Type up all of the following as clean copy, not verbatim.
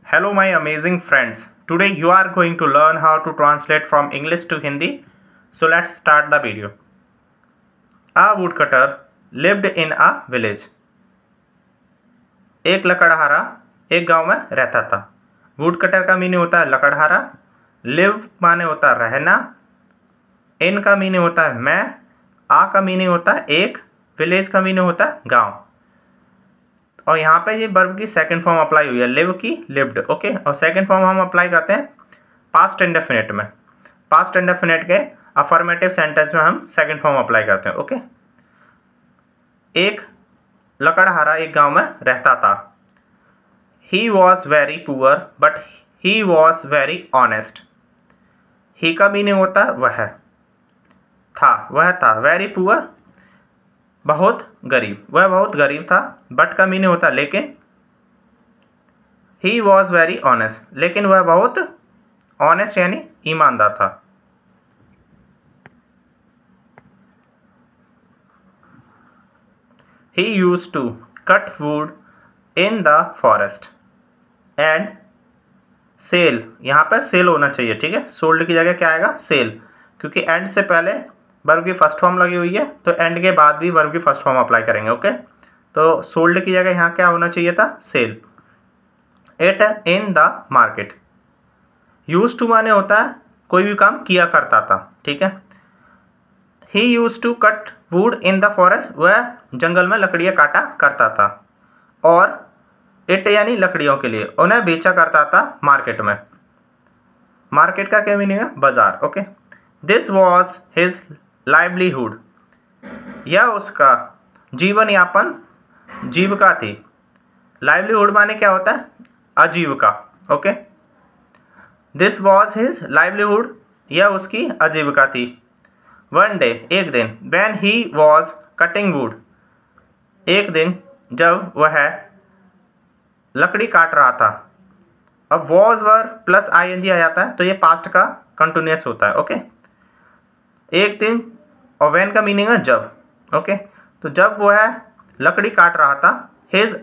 Hello my amazing friends. Today you are going to learn how to translate from English to Hindi. So let's start the video. A woodcutter lived in a village. एक लकड़हारा एक गांव में रहता था. Woodcutter का meaning होता है लकड़हारा. Live माने होता है रहना. इन का मीनिंग होता है मैं. आ का मीनिंग होता है एक. विलेज का मीनिंग होता है गांव. और यहाँ पे ये वर्ब की सेकंड फॉर्म अप्लाई हुई है, लिव की लिव्ड. ओके, और सेकंड फॉर्म हम अप्लाई करते हैं पास्ट इंडेफिनिट में. पास्ट इंडेफिनिट के अफर्मेटिव सेंटेंस में हम सेकंड फॉर्म अप्लाई करते हैं. ओके, एक लकड़हारा एक गांव में रहता था. He was very poor but he was very honest. He का मीनिंग होता है वह था. वेरी पुअर बहुत गरीब, वह बहुत गरीब था. बट का मीनिंग होता है लेकिन. ही वॉज वेरी ऑनेस्ट, लेकिन वह बहुत ऑनेस्ट यानी ईमानदार था. He used to cut wood in the forest and sell. यहाँ पर सेल होना चाहिए, ठीक है. सोल्ड की जगह क्या आएगा, सेल, क्योंकि एंड से पहले वर्ब की फर्स्ट फॉर्म लगी हुई है, तो एंड के बाद भी वर्ब की फर्स्ट फॉर्म अप्लाई करेंगे. ओके, तो सोल्ड की जगह यहाँ क्या होना चाहिए था, sell. It in the market. Use to माने होता है कोई भी काम किया करता था, ठीक है. He used to cut wood in the forest, वह जंगल में लकड़ियाँ काटा करता था. और इट यानी लकड़ियों के लिए, उन्हें बेचा करता था मार्केट में. मार्केट का क्या मीनिंग है, बाजार. Okay, this was his livelihood. यह उसका जीवन यापन जीविका थी. लाइवलीहुड माने क्या होता है, आजीविका. Okay, this was his livelihood, यह उसकी आजीविका थी. वन डे एक दिन, when he was cutting would, एक दिन जब वह लकड़ी काट रहा था. अब वॉज वर प्लस आईएनजी आ जाता है तो ये पास्ट का कंटिन्यूअस होता है. ओके, एक दिन, और व्हेन का मीनिंग है जब. ओके, तो जब वह लकड़ी काट रहा था, his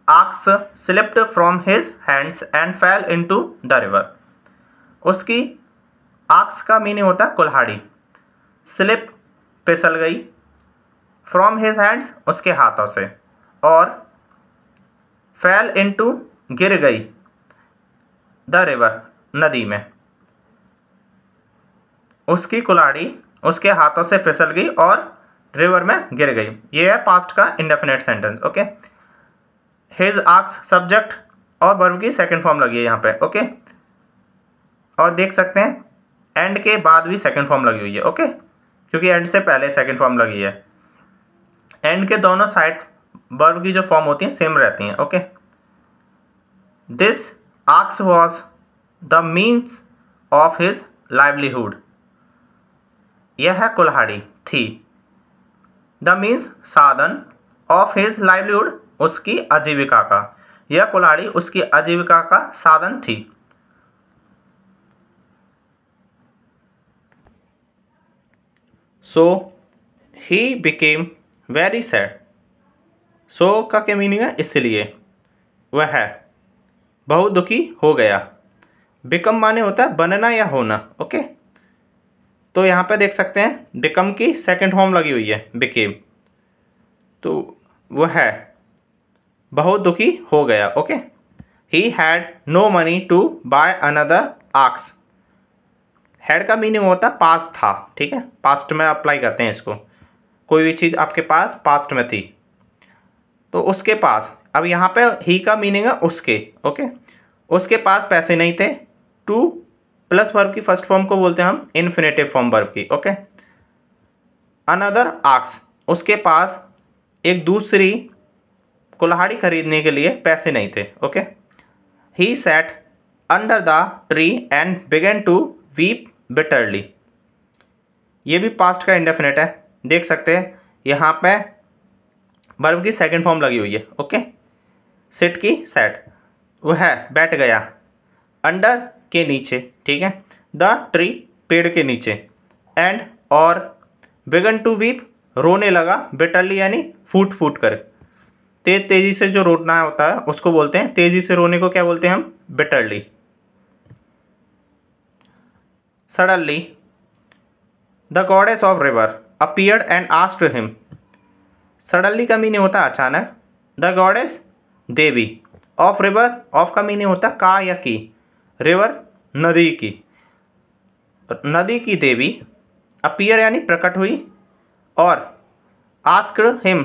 axe slipped from his hands and fell into the river. उसकी आक्स का मीनिंग होता है कुल्हाड़ी. स्लिप फिसल गई, फ्रॉम हिज हैंड्स उसके हाथों से, और फेल इनटू गिर गई, द रिवर नदी में. उसकी कुल्हाड़ी उसके हाथों से फिसल गई और रिवर में गिर गई. ये है पास्ट का indefinite sentence. Okay, his axe subject और वर्ब की सेकंड फॉर्म लगी है यहाँ पे. ओके, और देख सकते हैं एंड के बाद भी सेकंड फॉर्म लगी हुई है. ओके, क्योंकि एंड से पहले सेकंड फॉर्म लगी है. एंड के दोनों साइड वर्ब की जो फॉर्म होती हैं सेम रहती हैं. Okay, this axe was the means of his livelihood. यह कुल्हाड़ी थी. द मीन्स साधन ऑफ हिज लाइवलीहुड, उसकी आजीविका का. यह कुल्हाड़ी उसकी आजीविका का साधन थी. सो ही बिकेम वेरी सैड. सो का क्या मीनिंग है, इसलिए. वह बहुत दुखी हो गया. बिकम माने होता है बनना या होना. ओके, तो यहाँ पे देख सकते हैं बिकम की सेकंड फॉर्म लगी हुई है, बिकेम. तो वह बहुत दुखी हो गया. Okay, he had no money to buy another axe. Had का मीनिंग होता है पास्ट था, ठीक है. पास्ट में अप्लाई करते हैं इसको. कोई भी चीज़ आपके पास पास्ट में थी तो उसके पास. अब यहाँ पे ही का मीनिंग है उसके. ओके, उसके पास पैसे नहीं थे. टू प्लस वर्ब की फर्स्ट फॉर्म को बोलते हैं हम इन्फिनेटिव फॉर्म वर्ब की. ओके, अनदर आक्स, उसके पास एक दूसरी कुल्हाड़ी खरीदने के लिए पैसे नहीं थे. Okay, he sat under the tree and began to weep bitterly. ये भी पास्ट का इंडेफिनिट है. देख सकते हैं यहाँ पे वर्ब की सेकंड फॉर्म लगी हुई है. ओके, सिट की सैट. वह बैठ गया अंडर के नीचे, ठीक है, द ट्री पेड़ के नीचे, एंड और बिगन टू वीप रोने लगा, बिटरली यानी फूट फूट कर. तेज़ी से जो रोना होता है उसको बोलते हैं, तेज़ी से रोने को क्या बोलते हैं हम? Bitterly. Suddenly the goddess of river appeared and asked him. Suddenly का मीनिंग होता है अचानक, the goddess Devi, of river, of का मीनिंग होता है का या की, रिवर नदी की, नदी की देवी, अपीयर यानी प्रकट हुई, और आस्क्ड हिम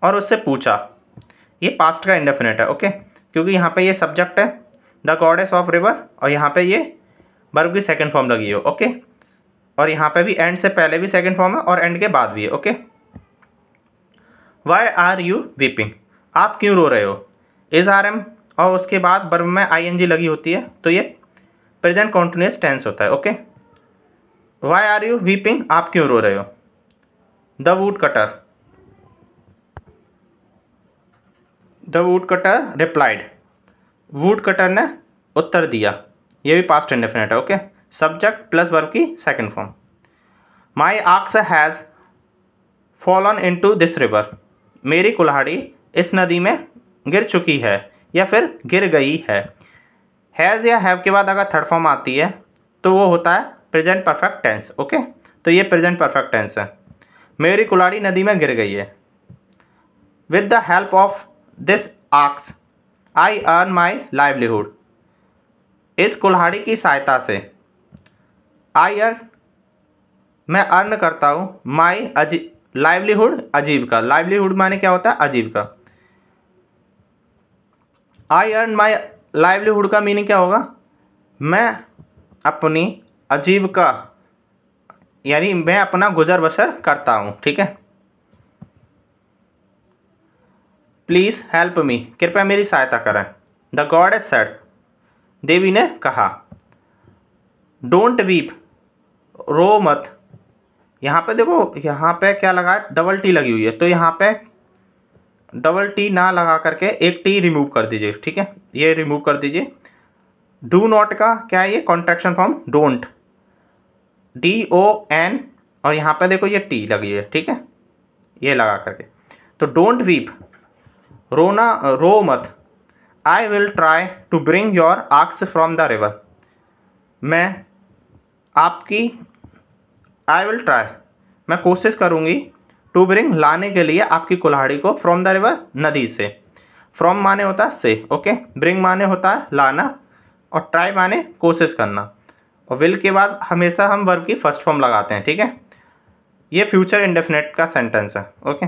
और उससे पूछा। ये पास्ट का इंडेफिनिट है, ओके, क्योंकि यहाँ पे ये सब्जेक्ट है द गॉडेस ऑफ रिवर और यहाँ पे ये वर्ब की सेकंड फॉर्म लगी हो, ओके, और यहाँ पे भी एंड से पहले भी सेकंड फॉर्म है और एंड के बाद भी है, okay. Why are you weeping, आप क्यों रो रहे हो? इज आर एम और उसके बाद वर्ब में ING लगी होती है, तो ये प्रेजेंट कॉन्टिन्यूअस टेंस होता है, okay. Why are you weeping, आप क्यों रो रहे हो? The wood cutter, the wood cutter replied, wood cutter ने उत्तर दिया, ये भी पास्ट इंडेफिनिट है, ओके। सब्जेक्ट प्लस वर्ब की second form. My axe has fallen into this river, मेरी कुल्हाड़ी इस नदी में गिर चुकी है या फिर गिर गई है। हैज़ या हैव के बाद अगर थर्ड फॉर्म आती है तो वो होता है प्रेजेंट परफेक्ट टेंस, ओके, तो ये प्रेजेंट परफेक्ट टेंस है। मेरी कुल्हाड़ी नदी में गिर गई है। With the help of this axe I earn my livelihood, इस कुल्हाड़ी की सहायता से आई अर्न, मैं अर्न करता हूँ, माई लाइवलीहुड, आजीविका, लाइवलीहुड माने क्या होता है? आजीविका। आई अर्न माई लाइवलीहुड का मीनिंग क्या होगा? मैं अपनी आजीविका यानी मैं अपना गुजर बसर करता हूँ, ठीक है। प्लीज़ हेल्प मी, कृपया मेरी सहायता करें। द गॉडेस सेड, देवी ने कहा। डोंट वीप, रो मत, यहाँ पे देखो, यहाँ पे क्या लगा? डबल टी लगी हुई है, तो यहाँ पे डबल टी ना लगा करके एक टी रिमूव कर दीजिए, ठीक है, ये रिमूव कर दीजिए। डू नॉट का क्या है? ये कॉन्ट्रैक्शन फॉर्म डोंट, DON, और यहाँ पे देखो ये टी लगी है, ठीक है, ये लगा करके। तो डोंट वीप, रोना, रो मत। I will try to bring your axe from the river, मैं आपकी, आई विल ट्राई, मैं कोशिश करूँगी, टू ब्रिंग, लाने के लिए आपकी कुल्हाड़ी को, फ्रॉम द रिवर, नदी से। फ्रॉम माने होता है से, ओके, ब्रिंग माने होता है लाना, और ट्राई माने कोशिश करना, और विल के बाद हमेशा हम वर्ब की फर्स्ट फॉर्म लगाते हैं, ठीक है। ये फ्यूचर इंडेफिनिट का सेंटेंस है, okay.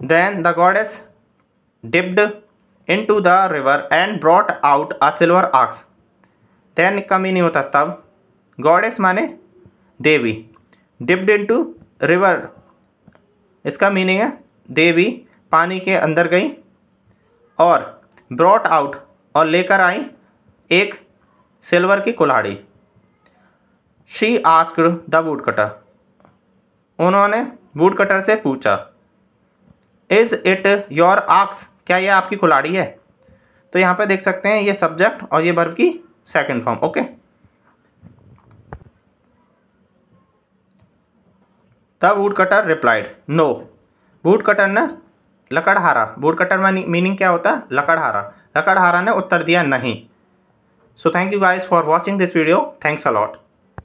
Then the goddess dipped into the river and brought out a silver axe, then का मीनिंग होता है तब, गॉडेस माने देवी, डिप्ड इनटू रिवर, इसका मीनिंग है देवी पानी के अंदर गई, और ब्रॉट आउट, और लेकर आई एक सिल्वर की कुल्हाड़ी। She asked the wood cutter, उन्होंने वुड कटर से पूछा। इज इट योर आक्स, क्या यह आपकी कुल्हाड़ी है? तो यहाँ पे देख सकते हैं ये सब्जेक्ट और ये वर्ब की second form, okay. The wood cutter replied, no, wood cutter ने लकड़हारा, वुड कटर मीनिंग क्या होता है? लकड़हारा, लकड़हारा ने उत्तर दिया नहीं। So thank you guys for watching this video, thanks a lot.